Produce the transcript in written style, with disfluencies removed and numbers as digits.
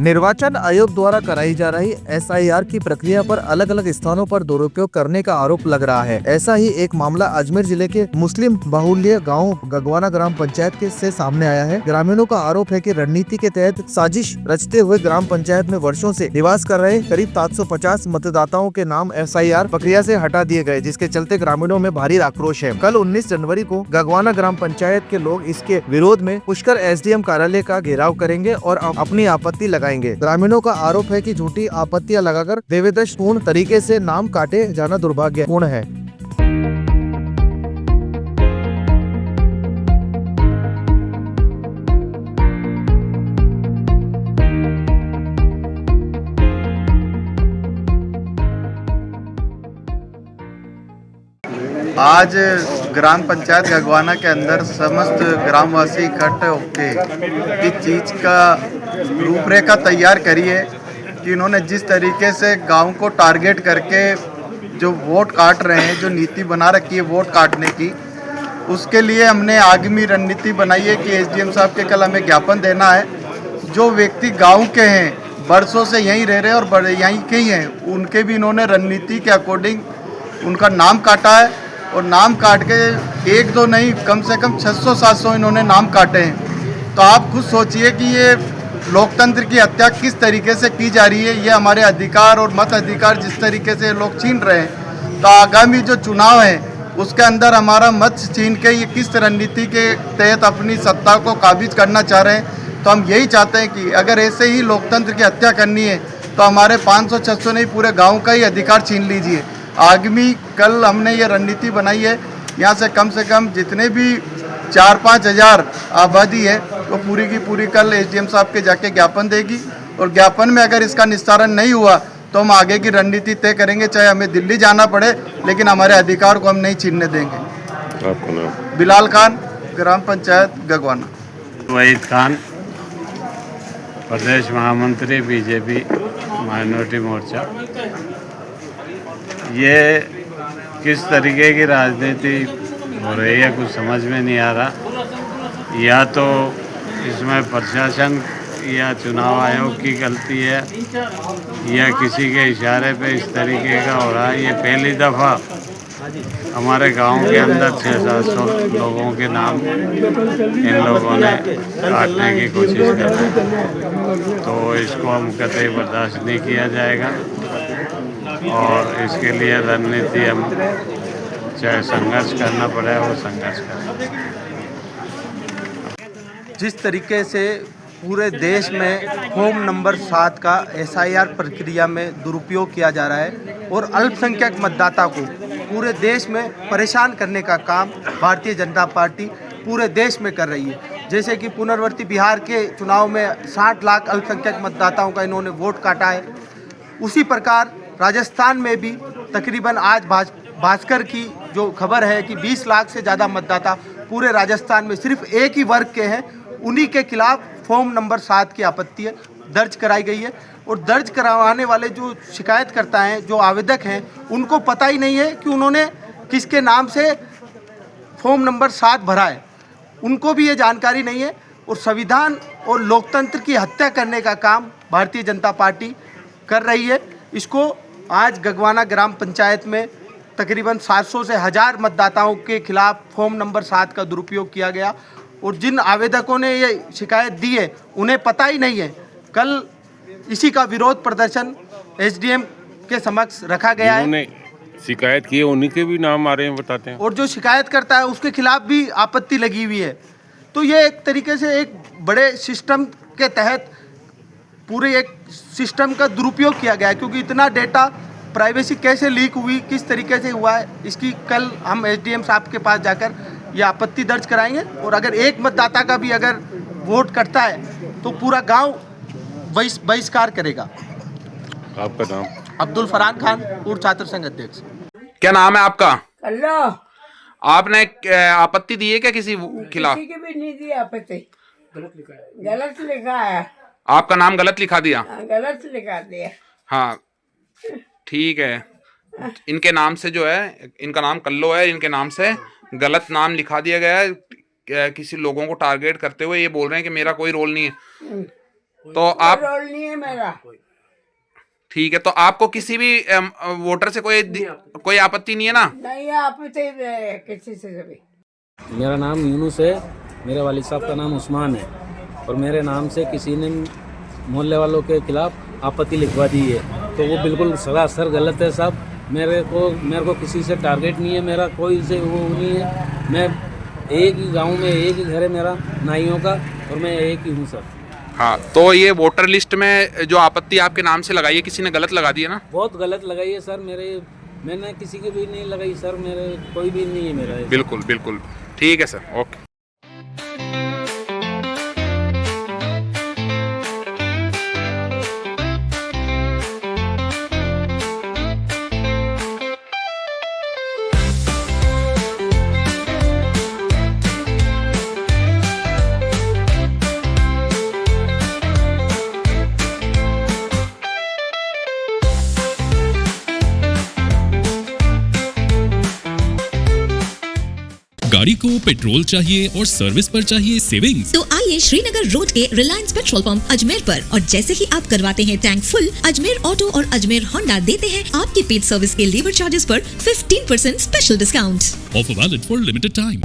निर्वाचन आयोग द्वारा कराई जा रही SIR की प्रक्रिया पर अलग अलग स्थानों पर दुरुपयोग करने का आरोप लग रहा है। ऐसा ही एक मामला अजमेर जिले के मुस्लिम बाहुल्य गांव गगवाना ग्राम पंचायत के से सामने आया है। ग्रामीणों का आरोप है कि रणनीति के तहत साजिश रचते हुए ग्राम पंचायत में वर्षों से निवास कर रहे करीब 750 मतदाताओं के नाम SIR प्रक्रिया से हटा दिए गए, जिसके चलते ग्रामीणों में भारी आक्रोश है। कल 19 जनवरी को गगवाना ग्राम पंचायत के लोग इसके विरोध में पुष्कर SDM कार्यालय का घेराव करेंगे और अपनी आपत्ति लगाएंगे। ग्रामीणों का आरोप है कि झूठी आपत्तियां लगाकर देवेदशपूर्ण तरीके से नाम काटे जाना दुर्भाग्यपूर्ण है। आज ग्राम पंचायत गगवाना के अंदर समस्त ग्रामवासी इकट्ठे होकर इस चीज़ का रूपरेखा तैयार करी है कि इन्होंने जिस तरीके से गांव को टारगेट करके जो वोट काट रहे हैं, जो नीति बना रखी है वोट काटने की, उसके लिए हमने आगामी रणनीति बनाई है कि SDM साहब के कल हमें ज्ञापन देना है। जो व्यक्ति गाँव के हैं, बरसों से यहीं रह रहे हैं और यहीं के ही हैं, उनके भी इन्होंने रणनीति के अकॉर्डिंग उनका नाम काटा है। और नाम काट के एक दो नहीं, कम से कम 600-700 इन्होंने नाम काटे हैं। तो आप खुद सोचिए कि ये लोकतंत्र की हत्या किस तरीके से की जा रही है। ये हमारे अधिकार और मत अधिकार जिस तरीके से लोग छीन रहे हैं, तो आगामी जो चुनाव है उसके अंदर हमारा मत छीन के ये किस रणनीति के तहत अपनी सत्ता को काबिज करना चाह रहे हैं। तो हम यही चाहते हैं कि अगर ऐसे ही लोकतंत्र की हत्या करनी है तो हमारे 500-600 नहीं, पूरे गाँव का ही अधिकार छीन लीजिए। आगामी कल हमने ये रणनीति बनाई है, यहाँ से कम जितने भी 4-5 हज़ार आबादी है वो पूरी की पूरी कल SDM साहब के जाके ज्ञापन देगी। और ज्ञापन में अगर इसका निस्तारण नहीं हुआ तो हम आगे की रणनीति तय करेंगे, चाहे हमें दिल्ली जाना पड़े, लेकिन हमारे अधिकार को हम नहीं छीनने देंगे। आपका नाम? बिलाल खान, ग्राम पंचायत गगवाना। वहीद खान, प्रदेश महामंत्री BJP माइनॉरिटी मोर्चा। ये किस तरीके की राजनीति हो रही है कुछ समझ में नहीं आ रहा। या तो इसमें प्रशासन या चुनाव आयोग की गलती है या किसी के इशारे पे इस तरीके का हो रहा है। ये पहली दफ़ा हमारे गांव के अंदर 600-700 लोगों के नाम इन लोगों ने काटने की कोशिश कर रहे हैं। तो इसको हम कतई बर्दाश्त नहीं किया जाएगा और इसके लिए रणनीति हम चाहे संघर्ष करना पड़े वो संघर्ष करें। जिस तरीके से पूरे देश में फॉर्म नंबर 7 का SIR प्रक्रिया में दुरुपयोग किया जा रहा है और अल्पसंख्यक मतदाता को पूरे देश में परेशान करने का काम भारतीय जनता पार्टी पूरे देश में कर रही है। जैसे कि पुनर्वर्ती बिहार के चुनाव में 60 लाख अल्पसंख्यक मतदाताओं का इन्होंने वोट काटा है, उसी प्रकार राजस्थान में भी तकरीबन आज भास्कर की जो खबर है कि 20 लाख से ज़्यादा मतदाता पूरे राजस्थान में सिर्फ एक ही वर्ग के हैं, उन्हीं के खिलाफ फॉर्म नंबर 7 की आपत्ति दर्ज कराई गई है। और दर्ज करवाने वाले जो शिकायतकर्ता हैं, जो आवेदक हैं, उनको पता ही नहीं है कि उन्होंने किसके नाम से फॉर्म नंबर 7 भरा है, उनको भी ये जानकारी नहीं है। और संविधान और लोकतंत्र की हत्या करने का काम भारतीय जनता पार्टी कर रही है। इसको आज गगवाना ग्राम पंचायत में तकरीबन 700 से 1000 मतदाताओं के खिलाफ फॉर्म नंबर 7 का दुरुपयोग किया गया। और जिन आवेदकों ने ये शिकायत दी है उन्हें पता ही नहीं है। कल इसी का विरोध प्रदर्शन SDM के समक्ष रखा गया है। उन्होंने शिकायत की है, उन्हीं के भी नाम आ रहे हैं, बताते हैं। और जो शिकायत करता है उसके खिलाफ भी आपत्ति लगी हुई है। तो ये एक तरीके से एक बड़े सिस्टम के तहत पूरे एक सिस्टम का दुरुपयोग किया गया है, क्योंकि इतना डेटा प्राइवेसी कैसे लीक हुई, किस तरीके से हुआ है, इसकी कल हम SDM साहब के पास जाकर ये आपत्ति दर्ज कराएंगे। और अगर एक मतदाता का भी अगर वोट कटता है तो पूरा गांव बहिष्कार करेगा। आपका नाम? अब्दुल फरहान खान, पूर्व छात्र संघ अध्यक्ष। क्या नाम है आपका? अल्लाह। आपने आपत्ति दी है क्या किसी खिलाफ? किसी की भी नहीं दी आपत्ति, गलत लिखा है। आपका नाम गलत लिखा दिया? गलत लिखा दिया। हाँ ठीक है। इनके नाम से जो है, इनका नाम कल्लो है, इनके नाम से गलत नाम लिखा दिया गया है किसी लोगों को टारगेट करते हुए। ये बोल रहे हैं कि मेरा कोई रोल नहीं है। तो आप रोल नहीं है मेरा। ठीक है, तो आपको किसी भी वोटर से कोई आपत्ति नहीं है ना? नहीं आप किसी से भी। मेरा नाम यूनुस है, मेरे वालिद साहब का नाम उस्मान है और मेरे नाम से किसी ने मोहल्ले वालों के खिलाफ आपत्ति लिखवा दी है, तो वो बिल्कुल सरासर गलत है साहब। मेरे को किसी से टारगेट नहीं है, मेरा कोई से वो नहीं है। मैं एक ही गांव में एक ही घर है मेरा नाइयों का और मैं एक ही हूँ सर। हाँ, तो ये वोटर लिस्ट में जो आपत्ति आपके नाम से लगाई है, किसी ने गलत लगा दी है ना? बहुत गलत लगाई है सर। मैंने किसी की भी नहीं लगाई सर, मेरे कोई भी नहीं है मेरा। बिल्कुल बिल्कुल ठीक है सर, ओके। गाड़ी को पेट्रोल चाहिए और सर्विस पर चाहिए सेविंग्स, तो आइए श्रीनगर रोड के रिलायंस पेट्रोल पंप अजमेर पर, और जैसे ही आप करवाते हैं टैंक फुल, अजमेर ऑटो और अजमेर होंडा देते हैं आपकी पेड सर्विस के लेबर चार्जेस पर 15% special discount. Offer valid for limited time.